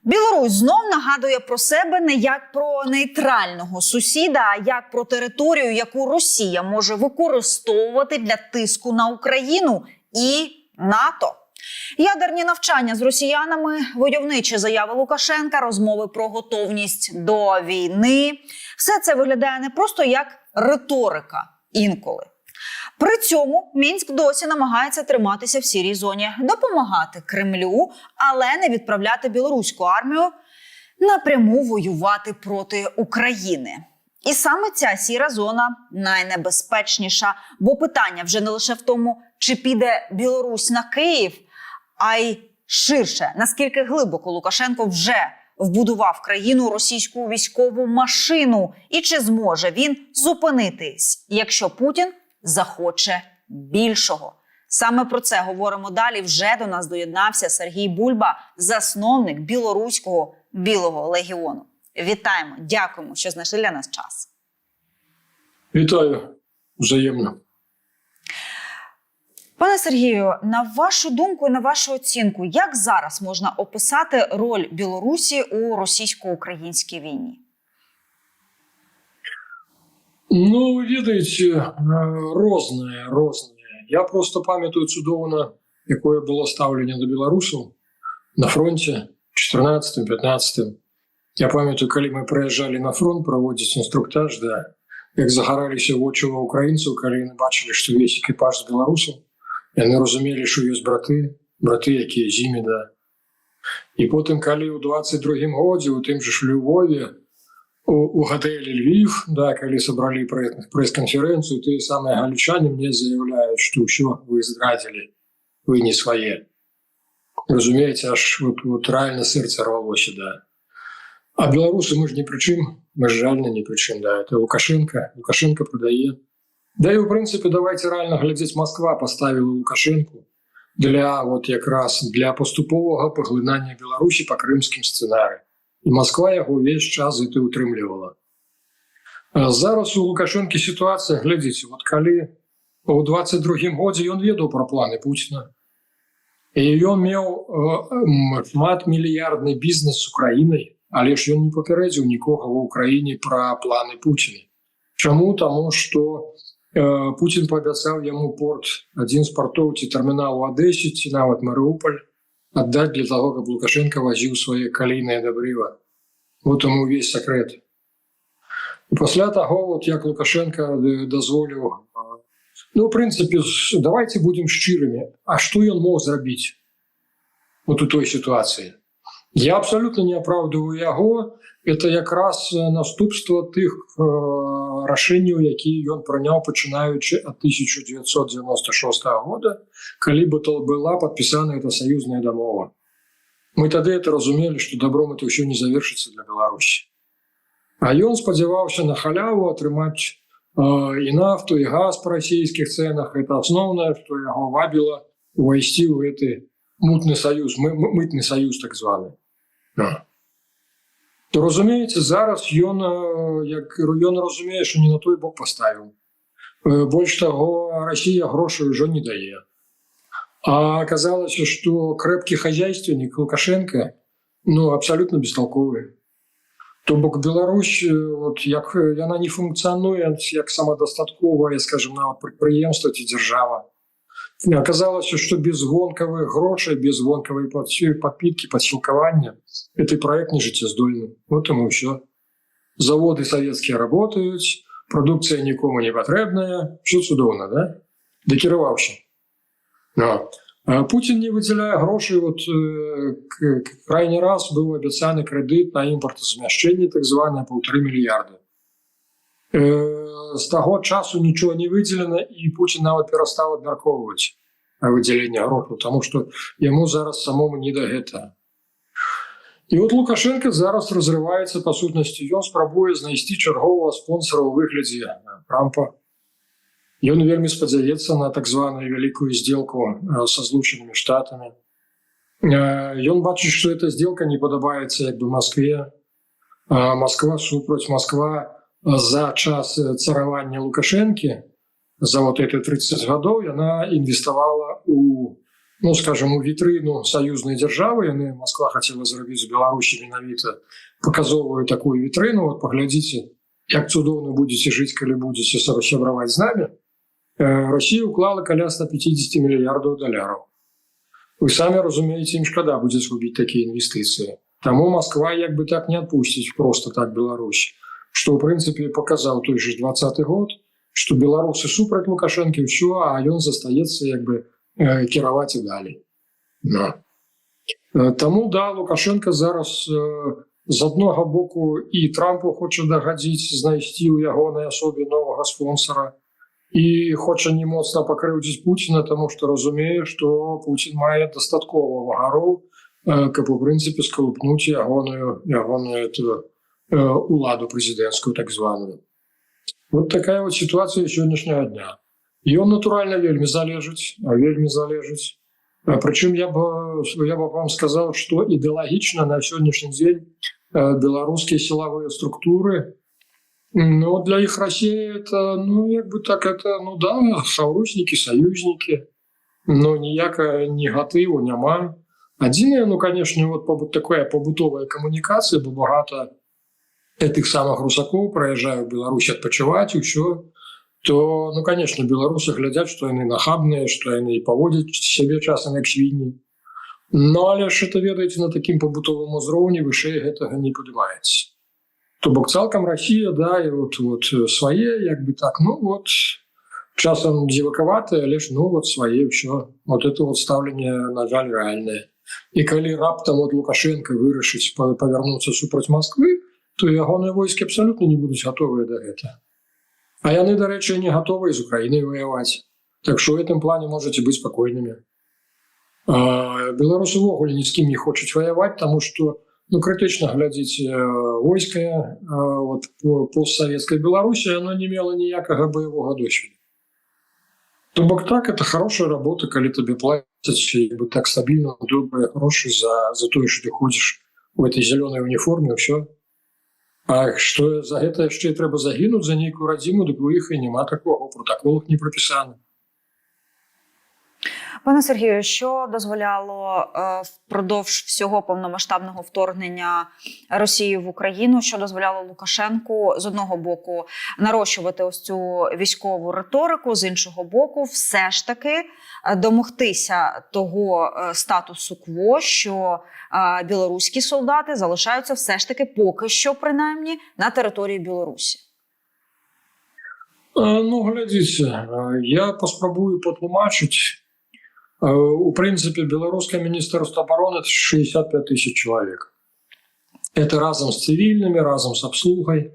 Білорусь знов нагадує про себе не як про нейтрального сусіда, а як про територію, яку Росія може використовувати для тиску на Україну і НАТО. Ядерні навчання з росіянами, войовничі заяви Лукашенка, розмови про готовність до війни – все це виглядає не просто як риторика інколи. При цьому Мінськ досі намагається триматися в сірій зоні, допомагати Кремлю, але не відправляти білоруську армію напряму воювати проти України. І саме ця сіра зона найнебезпечніша, бо питання вже не лише в тому, чи піде Білорусь на Київ, а й ширше, наскільки глибоко Лукашенко вже вбудував в країну російську військову машину, і чи зможе він зупинитись, якщо Путін захоче більшого. Саме про це говоримо далі. Вже до нас доєднався Сергій Бульба, засновник білоруського Білого легіону. Вітаємо, дякуємо, що знайшли для нас час. Вітаю, взаємно. Пане Сергію, на вашу думку і на вашу оцінку, як зараз можна описати роль Білорусі у російсько-українській війні? Ну, видите, розне. Я просто пам'ятаю чудовно, якое було ставлення до білорусів на фронті 14-15. Я пам'ятаю, коли ми приїжджали на фронт проводити інструктаж, да, як загоралися очі у українців, коли вони бачили, що весь екіпаж з білорусів, і вони розуміли, що є брати, які зимі, да. І потім, коли у 22-му році, у тим же ж Львові, у готелі Львів, да, коли собрали пресс-конференцию, те самые галичане мне заявляют, что все, вы зрадили, вы не свои. Разумеется, аж вот реально сердце рвалося, да. А белорусы мы же ни при чем, мы же реально ни при чем, да. Это Лукашенко продає. Да и в принципе, давайте реально глядеть, Москва поставила Лукашенку для вот якраз для поступового поглинання Білорусі по кримським сценаріям. І Москва його весь час і утримлювала. Зараз у Лукашенка ситуація, глядите, от коли у 22-му році він ведав про плани Путіна, і він мав мільярдний бізнес з Україною, але ж він не попередив нікого в Україні про плани Путіна. Чому? Тому що Путін пообіцяв йому порт, один з портів, ці термінал у Одесі, ці навіть Маріуполь, отдать для того, как Лукашенко возил свои калийные добрива. Вот ему весь секрет. І після того, от як Лукашенко дозволив, ну, в принципі, давайте будемо щирими, а що він мог зробити от у той ситуації? Я абсолютно не оправдываю його, це якраз наступство тих рішень, які він прийняв, починаючи від 1996 року, коли була підписана ця союзна домова. Ми тоді це розуміли, що добром це все не завершиться для Білорусі. А він сподівався на халяву отримати і нафту, і газ по російських ценах. Це основне, що його вабило увійти в цей мутний союз, митний союз так званий. То, розумієте, зараз він розуміє, що не на той бок поставив. Більше того, Росія грошей вже не дає. А оказалось, что крепкий хозяйственник Лукашенко, ну, абсолютно бестолковый. То бок Білорусь, от як вона не функціонує як самодостаткове, скажімо, підприємство чи держава. Оказалось, що без гонкових грошей, без гонкової підпитки, підсилкування, цей проект не життєздольний. От тому все. Заводи совєтські працюють, продукція нікому не потрібна, все чудовно, да? Докерувався. No. Путін не виділяє грошей. От крайній раз був обіцяний кредит на імпортозаміщення, так зване, 1,5 мільярда. З того часу нічого не виділено, і Путін навіть перестав обмірковувати виділення грошей, тому що йому зараз самому не до цього. І от Лукашенко зараз розривається по сутності. Він спробує знайти чергового спонсора у вигляді Трампа. И он вельми сподзяецца на так званую великую сделку со Злученными Штатами. И он бачит, что эта сделка не подобается как бы Москве. Москва супроть. Москва за час царования Лукашенки, за вот эти 30 годов, она инвестовала у ну, скажем, у вітрыну саюзнай дзяржавы. Москва хотела зрабіць з Беларусі менавіта паказовую такую вітрыну. Вот паглядзіце, як цудоўна будете жыць, калі будете сябраваць з нами. Россия уклала каля 150 мільярдаў долараў. Вы самі разумееце, ім шкада будзе згубіць такія інвестыцыі. Таму Москва як бы так не адпусціць просто так Беларусь, што ў прынцыпе паказаў той же 20 год, што беларусы супраць Лукашэнкі ўсё, а ён застаецца як бы кіраваць і далей. No. Таму да, Лукашенко зараз з аднога боку і Трампу хоча дагадзіць, знайсці ў ягонай асобе новага спонсора, і хоча не моцна пакрыўдзіць Пуціна, таму што разумее, што Пуцін мае дастаткова вагароў, каб у прынцыпе скалупнуць ягоную уладу прэзідэнцкую так званую. Вот такая вот ситуация сегодняшнего дня. И он натурально вельми залежить. Причем я бы вам сказал, что идеологично на сегодняшний день белорусские силовые структуры, но для их России это, ну, как бы так, это, ну да, союзники, но ніякого негативу нема. Адзінае, ну, конечно, вот такая побытовая коммуникация, бо багато этих самых русаков проезжают в Беларусь отпочивать, и все, то, ну, конечно, белорусы глядят, что они нахабные, что они поводят себе часом як свиньи. Но, але ж это, ведаете, на таким побытовым узроўні вышэй гэтага не поднимается. То бок цалкам Россия, да, и вот свае, як бы так, ну, вот, часом дзівакаватые, але ж, ну, вот свае, все. Вот это вот ставленне, на жаль, реальное. И калі раптам вот Лукашенко вырашыць павярнуцца супраць Москвы, то ягоныя войскі абсолютно не будуць готовыя да гэтага. А яны, дарэчы, не готовы з Украінай ваяваць. Так што ў гэтым плане можете быць спакойнымі. Беларусы ўвогуле ні з кім не хочуць ваяваць, таму што, ну, крытычна глядзіць войска вот, постсавецкай Беларусі, оно не мела ніякага баявога досведу. То бок так, это хорошая работа, калі тебе платят так стабильно, добрые гроши за то, что ты ходишь в этой зеленой униформе, все. А что за это яшчэ трэба загинуть за нейкую радзіму, дык у іх і нема такого, у протоколах не прописано. Пане Сергію, що дозволяло впродовж всього повномасштабного вторгнення Росії в Україну, що дозволяло Лукашенку з одного боку нарощувати ось цю військову риторику, з іншого боку все ж таки домогтися того статусу кво, що білоруські солдати залишаються все ж таки поки що, принаймні, на території Білорусі? Ну, глядзіце, я паспрабую патлумачыць. У прынцыпе, беларускае міністэрства абароны 65 тысяч человек. Это разом с цивільнымі, разом с абслугай.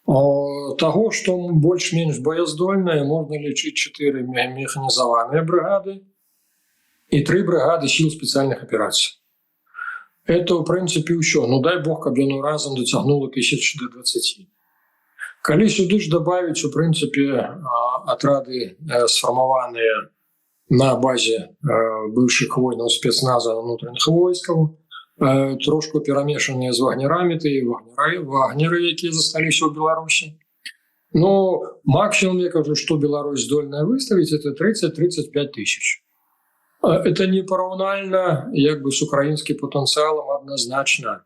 Таго, што больш-менш боездольнае, можна лічыць 4 механізаваныя брыгады і 3 брыгады сіл спецыяльных аперацый. Это, у прынцыпе, ўсё. Ну, дай бог, каб яно разом дацягнула 1000 до 20. Калі сюды ж добавіць, у прынцыпе, атрады сфармаваныя на базе бывших воинов спецназа внутренних войсков, трошку перемешанные с вагнерами, и вагнеры, якія засталіся ў Беларусі. Но максимум, я кажу, что Беларусь здольная выставить, это 30-35 тысяч. Это не параўнальна, як бы, с украинским потенциалом однозначно.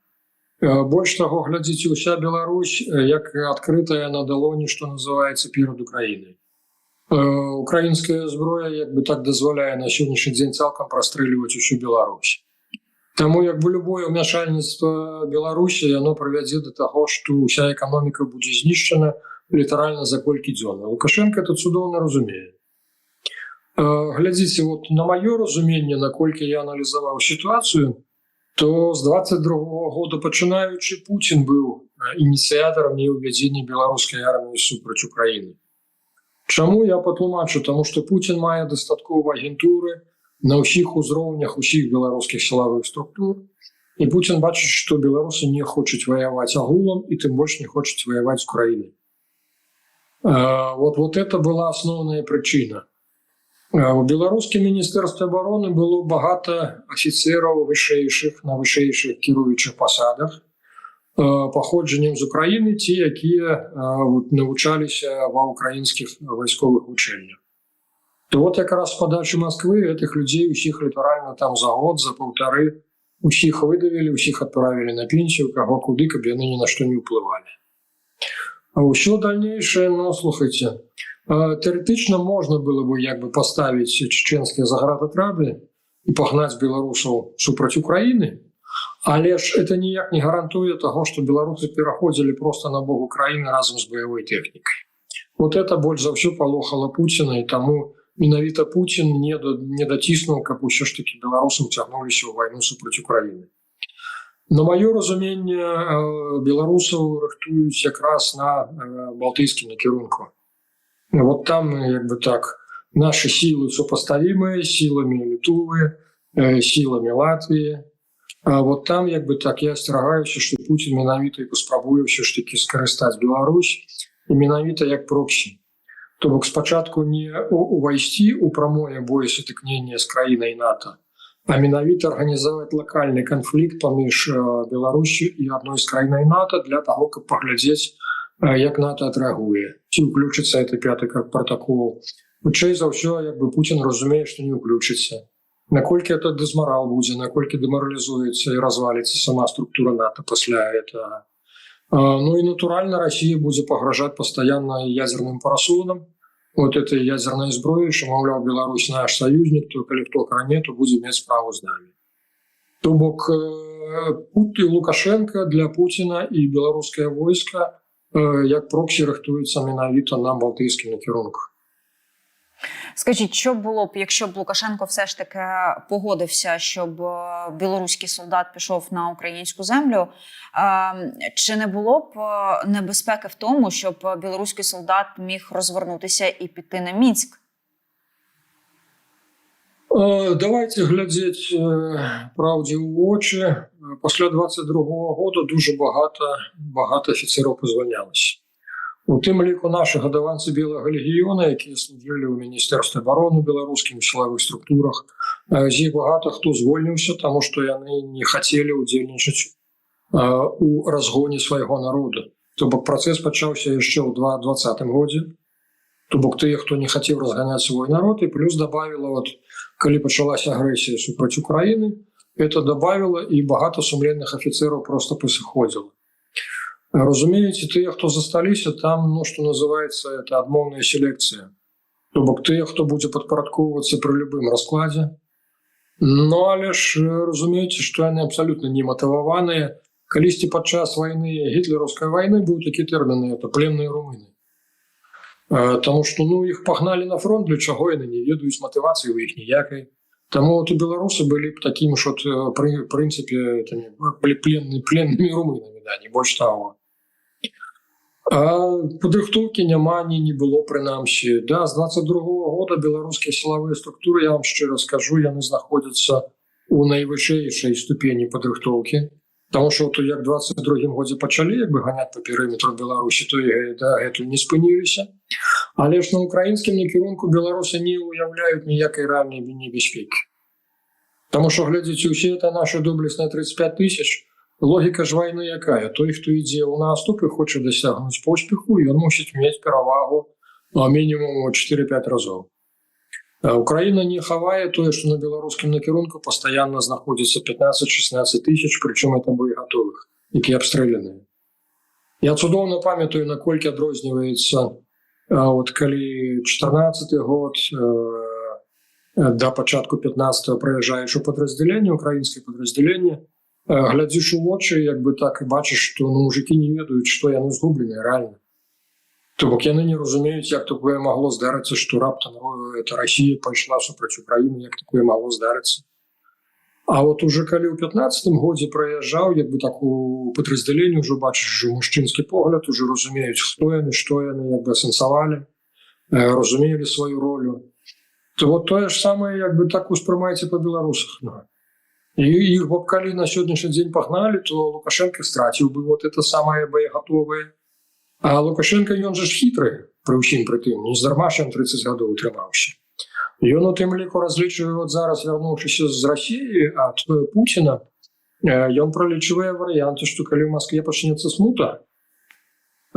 Больш таго, глядзіце, уся Беларусь, як открытая на далоні, что называется, перед Украиной. Украинская зброя, як бы, так дазволяе на сённяшні дзень цалкам прастрэльваць усю Беларусь. Таму, як бы, любое ўмяшальніцтва Беларусі, оно прывядзе до таго, што ўся эканоміка будзе знішчана літаральна за колькі дзён. Лукашенко это цудоўна разумее. Глядзіце, вот на маё разуменне, наколькі я аналізаваў сітуацыю, то з 22-го года пачынаючы Пуцін быў ініцыятарам неўвядзення беларускай арміі супраць Украіны. Чаму я патлумачу? Таму што Пуцін мае дастаткова агентуры на ўсіх узроўнях усіх беларускіх сілавых структур, і Пуцін бачыць, што беларусы не хочуць ваяваць агулам і тым больш не хочуць ваяваць з Украінай. Вот это была асноўная прычына. У беларускім міністэрстве абароны было багата афіцэраў вышэйшых на вышэйшых кіруючых пасадах, паходжаннем з Украіны, ці якія навучаліся ва ўкраінскіх вайсковых вучэннях. то вот якраз з падачы Москвы гэтых людзей усіх літаральна там за год, за паўтары усіх выдавілі, усіх адправілі на пенсію, каго куды, каб яны ні на што не ўплывалі. А ўсё дальнейшее, ну, слухайте, теоретично можно было бы як бы поставить чеченские заградотрады и погнать белорусов супраць Украины, але ж это ніяк не гарантуе того, что белорусы пераходили просто на бок Украины разом с боевой техникой. Вот это больш за ўсё палохало Путина, и тому менавіта Путин не датиснул, каб усё ж таки белорусы уцягнуліся ў вайну супраць Украины. На маё разуменне, беларусаў рыхтуюць якраз на балтыйскім накірунку. Вот там, як бы так, наши силы сопоставимые с силами Литвы, силами Латвии. А вот там, як бы так, я асцерагаюся, что Путин менавіта і паспрабуе ўсё ж таки скарыстаць Беларусь, і менавіта як проксі. То бок спачатку не увайсці ў прамое боесутыкненне з краінай НАТО, а менавіта арганізаваць лакальны канфлікт паміж Беларусью і адной з краінай НАТО для того, каб паглядзець, як НАТО адрэагуе. Ці ўключыцца это 5-й протокол. Хутчэй за ўсё, як бы Путин разумее, што не ўключыцца. Наколькі это дезморал будзе, наколькі деморалізуецца і разваліцца сама структура НАТО пасля этого. Ну и натурально Россия будет погрожать постоянно ядерным парасоном. Вот этой ядерной зброей, что, мовляв, Беларусь наш союзник, то коли хто кране, то будет иметь справу с нами. То бок Лукашенко для Путина и белорусское войско як проксі рихтуються менавіта на Балтійський накірунку. Скажіть, що було б, якщо б Лукашенко все ж таки погодився, щоб білоруський солдат пішов на українську землю? Чи не було б небезпеки в тому, щоб білоруський солдат міг розвернутися і піти на Мінськ? Давайте глядзець правді ў вочы. Пасля 22-го года дуже багато афіцераў пазванялася. У тым ліку нашы гадаванцы Белага легіёна, якія служылі ў Міністэрстве абароны беларускім сілавых структурах, з іх багата хто звольніўся, таму што яны не хацелі ўдзельнічаць у разгоне свайго народа. То бок працэс пачаўся яшчэ ў 2020 годзе. То бок тыя, хто не хацеў разганяць свой народ, і плюс добавила, вот, калі пачалася агрэсія супраць Украіны, это добавило, і багато сумленных афіцераў просто пасыходзіла. Разумееце, тыя, хто засталіся, там, ну, што называецца, это адмоўная селекцыя. То бок тыя, хто будзе падпарадкоўвацца пры любым раскладзе. Ну, але ж разумееце, што яны абсалютна не матываваныя. Калісьці падчас вайны, гітлераўскай вайны, быў такі тэрмін, это пленныя румыны. Таму што, ну, іх пагналі на фронт, для чаго яны не ведаюць, матывацыі ў іх ніякай. Таму вот у беларусы былі б такімі ж, прынцыпе, пленнымі румынамі, да, не больш таго. А падрыхтоўкі няма, не было прынамсі. Да, з 22-го года беларускія сілавыя структуры, я вам шчыра скажу, яны знаходзяцца у найвышэйшай ступені падрыхтоўкі. Таму што вот, як 22-м годзе пачалі як бы ганяць па перыметру Беларусі, то і гэту не спыніліся. Але ж на украінскім накірунку беларусы не уяўляюць ніякай рэальнай небяспекі. Таму што, глядзіце, усе это наши доблесныя 35 тысяч, логіка ж вайны якая? Той, хто ідзе ў наступ і хоча дасягнуць поспеху, ён мусіць мець перавагу мінімум 4-5 разоў. Украина не хавае тое, што на беларускім накірунку пастаянна знаходзіцца 15-16 тысяч, прычым это боегатовых, якія абстрэленыя. Я цудоўна памятаю, наколькі адрозніваецца, вот калі 14-й год да пачатку 15-го прыязджаеш у падраздзяленне, украінскае падраздзяленне, глядзіш у вочы, як бы так, і бачыш, што мужыкі не ведаюць, што яны згубленыя рэальна. То бок яны не разумеюць, як такое магло здарыцца, што раптам это Россия пайшла супраць Украіны, як такое магло здарыцца. А вот уже калі ў 15-м годзе праязджаў, як бы так у падраздзяленні ўжо бачыш уже мужчынскі погляд, уже разумеюць, хто яны, што яны, як бы асэнсавалі, разумелі сваю ролю. То вот тое ж самае, як бы так успрымаеце па беларусах. І іх калі на сённяшні дзень пагналі, то Лукашенко страціў бы вот это самае боегатовае. А Лукашенко, ён же ж хітры, пры ўсім пры тым, не здарма ж ён 30 гадоў трымаўся. Ён у тым ліку разлічвае, вот зараз вярнуўшыся з России ад Путина, ён пролічвае варыянты, што калі ў Москве пачнецца смута,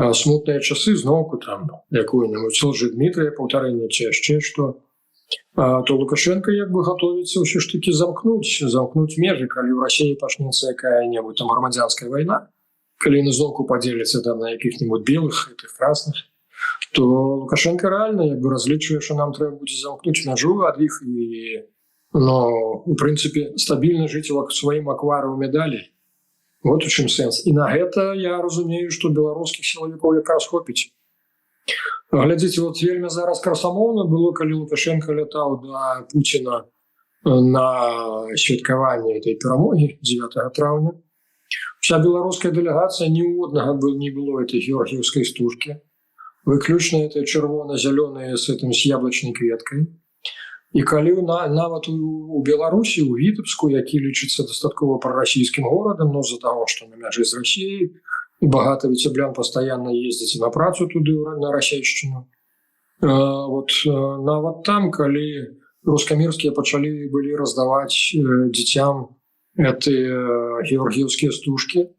смутныя часы зноўку там, якую-нибудь Лжедмітрыя, паўтарэнне ці яшчэ што, то Лукашенко готовіцца ўсё ж таки замкнуць межы, калі ў Расіі пачнецца якая-небудзь там грамадзянская вайна, калі зноўку падзеліцца там на якіх-нибудь белых, этих красных, то Лукашенко реально разлічвае, што нам трэба будзе замкнуць мяжу ад іх і, у прынцыпе, стабільна жыць у сваім акварыуме далей. Вот у чым сэнс. І на гэта я разумею, што беларускіх сілавікоў якраз хопіць. Глядзіце, вельмі зараз красамоўна было, калі Лукашенко лятаў да Пуціна на святкаванне этой перамогі 9 траўня. Вся беларуская дэлегацыя ні ў однага не было этой георгіевскай стужкі. Выключна это чырвона-зялёныя с яблычнай кветкай. І калі нават у Беларусі, у Вітебску, які лічыцца дастаткова прарасійскім горадам, з-за таго, што на мяжы з Расіяй, і багата віцеблян пастаянна ездзяць на працу туды, на расейшчыну. Нават там, калі рускамірскія былі раздаваць дзіцям георгіевскія стужкі,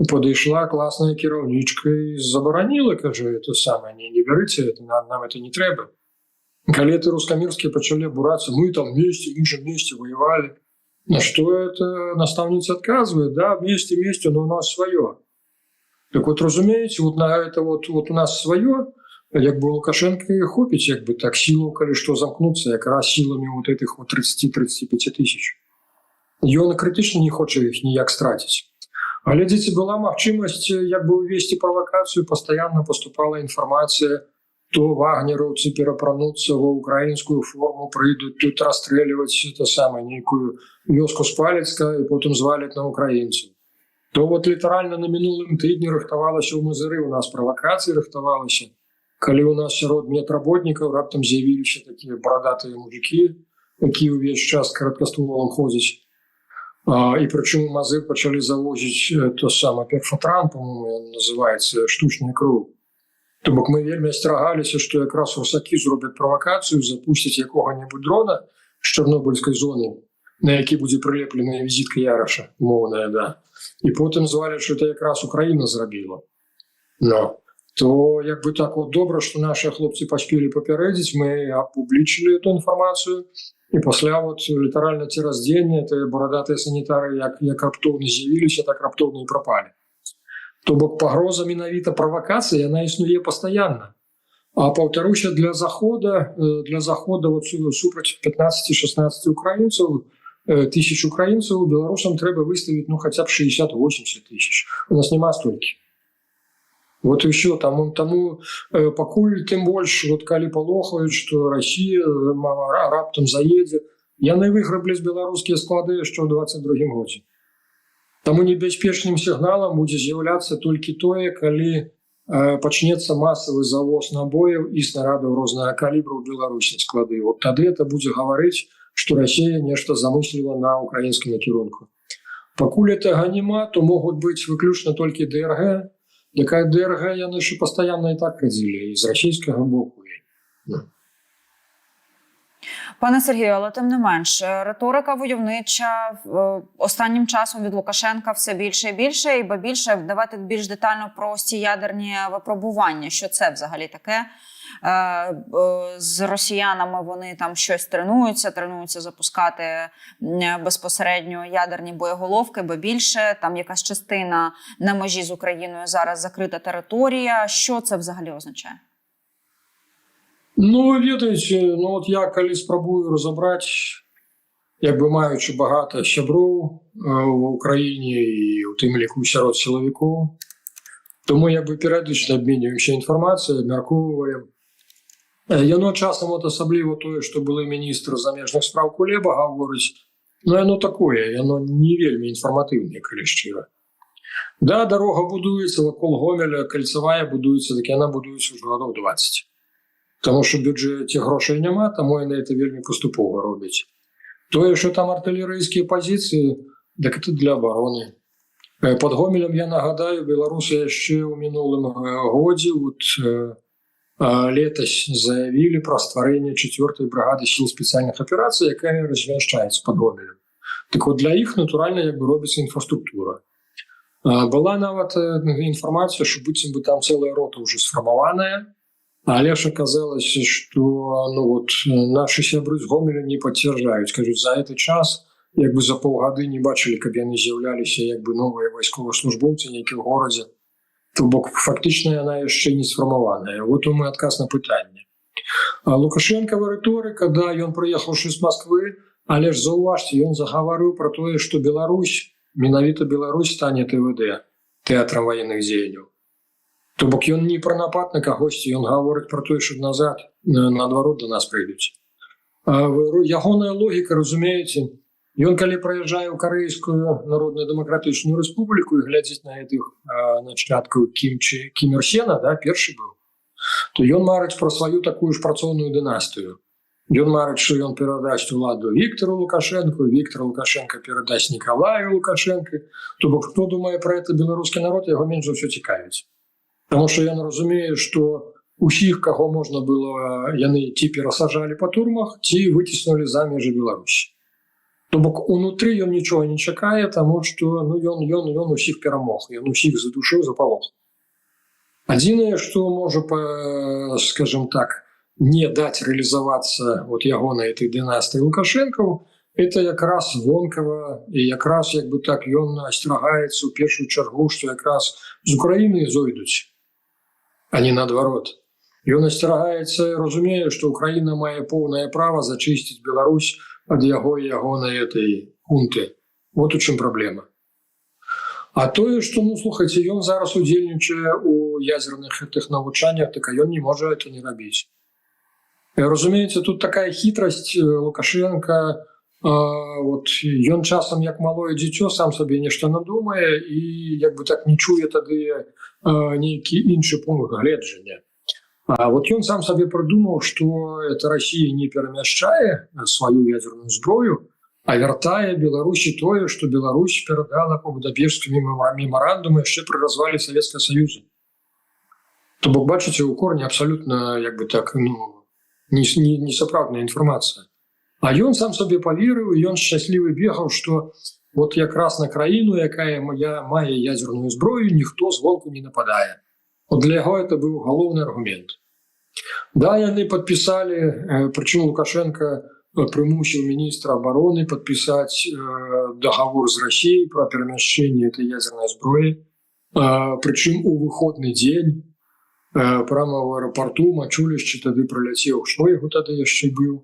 падышла класная кіраўнічка і забараніла, кажа, это самае, не бярыце, нам это не трэба. Калі рускамірскія пачалі бурацца, мы там вместе воевали. На што это настаўніца адказвае? Да, вместе, но у нас сваё. Так разумееце, на это у нас сваё, Лукашенко і хопіць, так сілаў, калі што замкнуцца, якраз сіламі этих 30-35 тысяч. Ён крытычна не хоча іх ніяк страціць. Глядзіце, была магчымасць увесці правакацыю, пастаянна паступала інфармацыя, то вагнераўцы перапрануцца ва ўкраінскую форму, прыйдуць тут расстрэльваць нейкую вёску з Палецка і потым зваляць на украінцаў. То літаральна на мінулым тыдні рыхтавалася ў Мазыры, у нас правакацыі рыхтавалася, калі у нас сярод медработнікаў раптам з'явіліся такія барадатыя мужыкі, якія ўвесь час кароткастволам ходзяць. І прычым у Мазыр пачалі завозіць перфатран, по-моему, называецца штучная кроў. То бок мы вельмі асцерагаліся, што якраз русакі зробяць правакацыю, запусцяць якога-небудзь дрона з чарнобыльскай зоны, на які будзе прылепленая візітка Яраша, моўная, да. І потым зваляць, што это якраз Украіна зрабіла. То так добра, што нашыя хлопцы паспелі папярэдзіць, мы апублічылі эту інфармацыю, і пасля літаральна цераз дзень барадатыя санітары як раптоўна з'явіліся, так раптоўна і прапалі. То бок пагроза менавіта правакацыі, яна існуе пастаянна. А паўтаруся, для захода супраць 15-16 украінцаў, тысяч украінцаў, беларусам трэба выставіць хаця б 60-80 тысяч. У нас няма столькі. І ўсё, таму пакуль тым больш, калі палохаюць, што Расія раптам заедзе, яны выграблі з беларускія склады яшчэ ў 22-м годзе. Таму небяспечным сігналам будзе з'яўляцца толькі тое, калі пачнецца масавы завоз набояў і снарадаў рознага калібру ў Беларусі склады. Тады это будзе гаварыць, што Расія нешта замысліла на украінскім накірунку. Пакуль гэтага няма, то могуць быць выключна толькі ДРГ, якая ДРГ яны ж пастаянна і так радзілі, і з расійскага боку. Пане Сергію, але тим не менш, риторика войовнича останнім часом від Лукашенка все більше і більше, і більше, давайте більш детально про ці ядерні випробування. Що це взагалі таке? З росіянами вони там щось тренуються запускати безпосередньо ядерні боєголовки, бо більше, там якась частина на межі з Україною зараз закрита територія. Що це взагалі означає? Ви ведаеце, я калі спрабую разабраць, маючы багата сяброў в Украіне і у тым ліку сярод сілавікоў, то мы перыядычна абменьваемся інфармацыяй, абмяркоўваем. Яно часам асабліва тое, што былы міністр замежных спраў Кулеба гаворыць, яно такое, яно не вельмі інфарматыўнае, калі шчыра. Да, дарога будуецца вакол Гомеля, кальцавая будуецца, так яна будуецца ўжо гадоў 20. Таму што бюджэце грошай няма, таму яны это вельмі паступова робяць. Тое, што там артылерыйскія пазіцыі, так это для абароны. Пад Гомелем, я нагадаю, беларусы яшчэ ў минулым годзе летась заявілі пра стварэнне 4-й бригады сіл спецыяльных аперацый, якая размяшчаецца пад Гомелем. Так для іх, натуральна, робіцца інфраструктура. Была нават інфармацыя, што быццам бы там цэлая рота ўжо сфармаваная, Але ж аказалася, што нашы сябры з Гомеля не пацвярджаюць. Кажуць, за гэты час за паўгады не бачылі, каб яны з'яўляліся новыя вайсковаслужбоўцы нейкі ў горадзе. То бок фактычна яна яшчэ не сфармаваная. Вот мы адказ на пытанне. Лукашэнкава рыторыка, да, ён прыехаўшы з Масквы, але ж заўважце, ён загаварыў пра тое, што Беларусь, менавіта Беларусь стане ТВД, тэатрам ваенных дзеянняў. То бок ён не пра напад на кагосьці, ён гаворыць пра тое, што назад, наадварот, да нас прыйдуць. Ягоная логіка, разумееце, ён калі прыязджае ў Карэйскую Народна-дэмакратычную рэспубліку і глядзіць на гэтых начаткаў Кім Ір Сена, да, першы быў, то ён марыць пра сваю такую ж працоўную дынастыю. Ён марыць, што ён перадасць уладу Віктору Лукашенку, Віктор Лукашенко перадасць Нікалаю Лукашенко. То бок, хто думае пра гэта беларускі народ, яго менш за ўсё цікавіць. Таму што ён разумее, што усіх, каго можна было, яны ці перасаджалі па турмах, ці выціснулі за межы Беларусі. То бок, унутры ён нічога не чакае, таму што ён усіх перамог, ён усіх задушыў, запалох. Адзінае, што можа, скажем так, не даць рэалізавацца ягонай этой дынастыі Лукашэнкаў, это якраз вонкава, і якраз ён асцерагаецца ў першую чаргу, што якраз з Украіны зойдуць, а не наадварот. Ён асцерагаецца, разумее, што Украіна мае поўнае права зачысціць Беларусь ад ягонай этой хунты. Вот у чым праблема. А тое, што, слухайце, ён зараз удзельнічае ў ядзерных гэтых навучаннях, так ён не можа это не рабіць. Разумееце, тут такая хітрасць Лукашенка, ён часам, як малое дзіцё, сам сабе нешта надумае і так не чуе тады нейкі іншы пункт гледжання. А ён сам сабе прыдумаў, што это Расія не перамяшчае сваю ядзерную зброю, а вяртае Беларусі тое, што Беларусь перадала па Будапешцкім мемарандуму яшчэ пры развале Савецкага Саюза. То бок, бачыце, у корні абсалютна несапраўдная інфармацыя. А ён сам сабе паверыў, і ён шчаслівы бегаў, што якраз на краіну, якая мае ядзерную зброю, ніхто звонку не нападае. Для яго это быў галоўны аргумент. Да, яны падпісалі, прычым Лукашенко прымусіў міністра абароны падпісаць дагавор з Расіяй пра перамяшчэнне этой ядзернай зброі, прычым у выходны дзень прямо в аэропорту Мачулішчы тады прыляцеў Шойгу, тады яшчэ быў.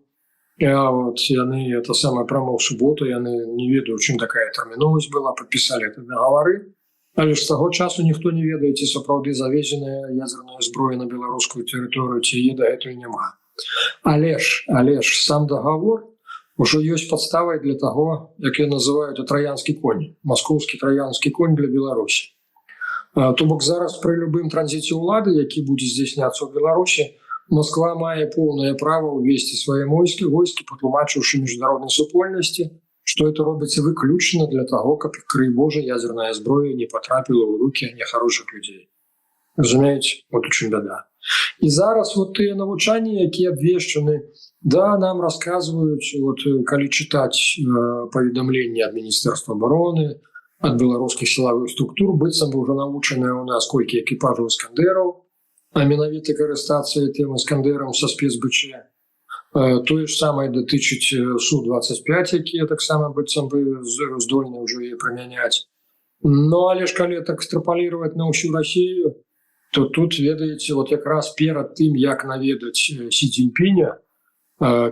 Яны это самае прямо ў суботу, яны не ведаю, чым такая тэрміновасць была, падпісалі это дагавары. Але ж з таго часу ніхто не ведае, ці сапраўды завезеная ядзерная зброя на беларускую тэрыторыю, ці яе дагэтуль няма. Але ж сам дагавор ужо ёсць падставай для таго, як я называю это траянскі конь, маскоўскі траянскі конь для Беларусі. То бок зараз пры любым транзіце ўлады, які будзе здзяйсняцца ў Беларусі, Москва мае поўнае права ўвесці свае войскі, патлумачыўшы міжнароднай супольнасці, што это робіцца выключна для таго, каб, крый Божа, ядзерная зброя не патрапіла ў рукі няхарошых людзей. Разумееце, у чым бяда. І зараз тыя навучанні, якія абвешчаны, да, нам расказваюць, калі чытаць паведамленні ад Міністэрства абароны, ад беларускіх сілавых структур, быццам бы ўжо навучаныя ў нас колькі экіпажаў «Іскандэраў», а менавіта карыстацца тым «Іскандэрам» са спецБЧ. Тое ж самае датычыць Су-25, якія таксама быццам бы здольны ўжо яе прымяняць. Але ж калі так экстрапаліраваць на ўсю Расію, то тут, ведаеце, якраз перад тым, як наведаць Сі Цзіньпіня,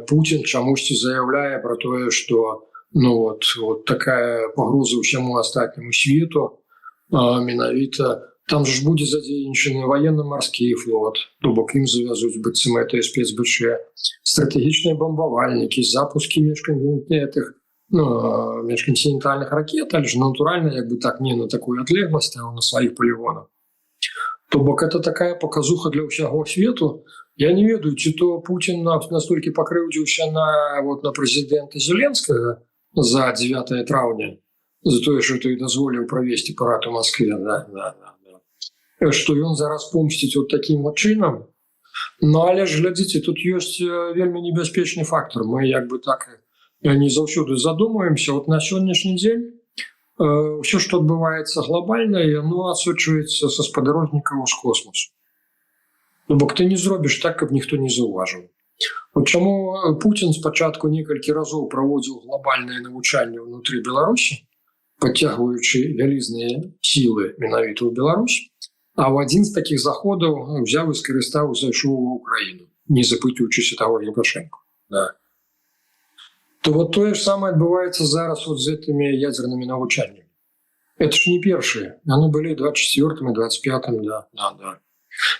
Пуцін чамусьці заяўляе пра тое, што такая пагроза ўсяму астатняму свету, менавіта там ж будзе задзейнічаны военно-марскі флот, то бок ім завязуць быццам гэтыя спецБЧ, стратэгічныя бомбавальнікі, запускі межкантинентальных ракет, але ж натуральна, так не на такую адлегласць, а на сваіх палігонах. То бок это такая паказуха для ўсяго свету. Я не ведаю, ці то Путін настолькі пакрыўдзіўся на прэзідэнта Зеленскага за 9 траўня, за тое, што той дазволіў правесці парад у Маскве, што ён зараз помсціць такім чынам. Але ж, глядзіце, тут ёсць вельмі небяспечны фактор. Мы не заўсёды задумваемся. На сённяшні дзень ўсё, што адбываецца глобальна, яно адсочваецца са спадарожнікаў з космосу. бо ты не зробіш так, каб ніхто не заўважыў. От чаму Путін спачатку некалькі разоў праводзіў глобальнае навучанне ўнутры Беларусі, подцягваючы вялізныя сілы менавіта ў Беларусь, а ў адзін з такіх заходаў взяў і скарыстаў, зайшоў ва Украіну, не запытваючыся таго Лукашенко. Да. То вот тое ж самае адбываецца зараз вот з гэтымі ядзернымі навучаннямі. Это ж не першие, они были в 24-м и 25-м, да.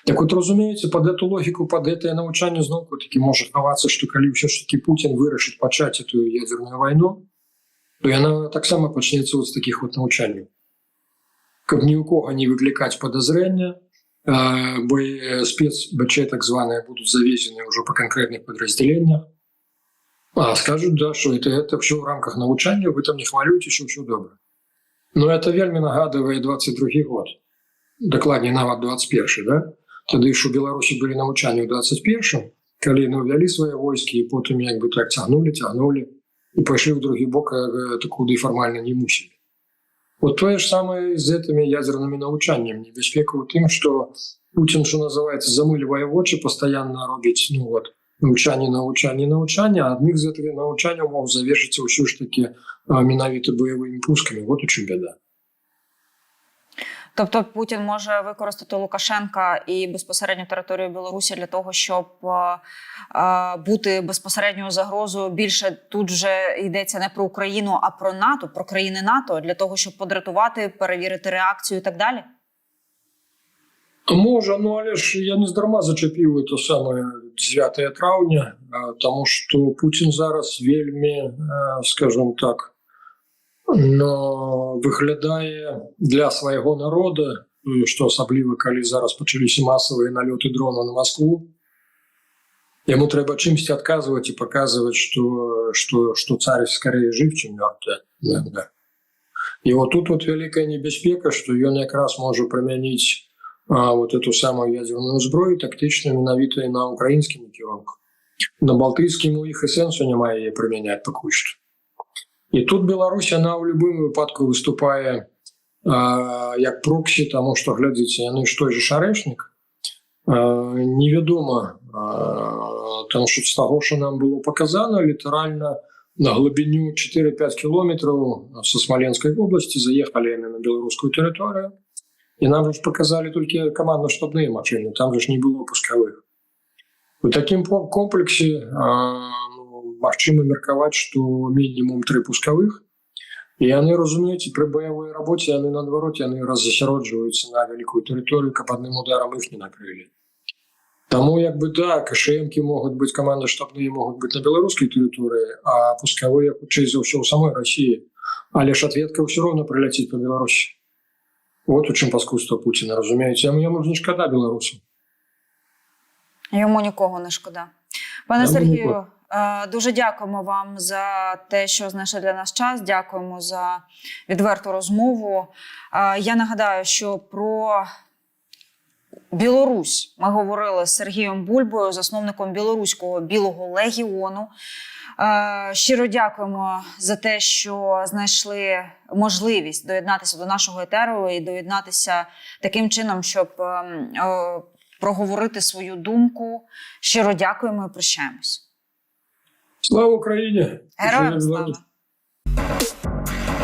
Так вот, разумеется, под эту логику, под это навучанне зноўку таки может хавацца, что калі все ж таки Путин вырашыць пачаць эту ядерную войну, то яна таксама пачнецца вот з таких вот навучанняў. Каб ні ў кого не выклікаць подозрения, бо спецБЧ так званые будут завезены уже по конкретных подразделениях, а скажут, да, что это все в рамках навучання, вы там не хвалюйтесь, все добра. Но это вельмі нагадывае 22 год. Дакладней, нават 21, да? Тады ж у Беларусі былі навучанні ў 21, калі увялі свае войскі і потым як бы так цягнулі і пайшлі ў другі бок, куды фармальна не мусілі. Вот тое ж самае з гэтымі ядзернымі навучаннямі. Небяспека ў тым, што Путін, што называецца, замылівае вочы, пастаянна робіць, навучанне, а адных з гэтых навучанняў мог завершыцца ўсё ж такі менавіта баявымі пускамі. Вот у чым бяда. Тобто Путін може використати Лукашенка і безпосередньо територію Білорусі для того, щоб бути безпосередньою загрозою. Більше тут вже йдеться не про Україну, а про НАТО, про країни НАТО, для того, щоб подратувати, перевірити реакцію і так далі? Можа, але ж я не здарма зачепіў это самое 9 траўня, тому што Путін зараз вельмі, скажем так, но выглядае для свайго народа, што асабліва калі зараз пачаліся масавыя налёты дронаў на Москву, яму трэба чымсьці адказваць і паказваць, што царь скорее жив, чым мёртвы. І вот тут вот вялікая небяспека, што ён якраз можа прымяніць вот эту самую ядерную зброю тактычна менавіта на украінскім кірунку. На балтыйскім у іх і сэнсу няма яе прымяняць пакуль што. І тут Беларусь, она ў любым выпадку выступае як проксі, таму што, глядзіце, яны ж той же шарэшнік. Невядома, таму што з таго, што нам было паказана, літаральна на глыбіню 4-5 кіlometrаў са Смаленскай вобласці заехалі яны на беларускую тэрыторыю. І нам же показали толькі камандна-штабныя машыны, там же не было пускавых. У такім комплексе магчыма меркаваць, што мінімум 3 пускавых. І яны, разумееце, пры баявой рабоце, яны наадварот, яны засяроджваюцца на вялікую тэрыторыю, каб адным ударам іх не накрылі. Таму, як бы, да, КШМ-кі могуць быць, камандна-штабныя могуць быць на беларускай тэрыторыі, а пускавыя, хутчэй за ўсё, ў самой Расіі. Але ж ответка ўсё роўна прыляціць па Беларусі. Вот у чым паскудства Путіна, разумееце. Яму ж не шкада беларусаў. Йому нікого не шкода. Пане Сергію, дуже дякуємо вам за те, що знайшли для нас час. Дякуємо за відверту розмову. Я нагадаю, що про Білорусь ми говорили з Сергієм Бульбою, засновником Білоруського Білого легіону. Щиро дякуємо за те, що знайшли можливість доєднатися до нашого етеру і доєднатися таким чином, щоб проговорити свою думку. Щиро дякуємо і прощаємось. Слава Україні! Героям слава!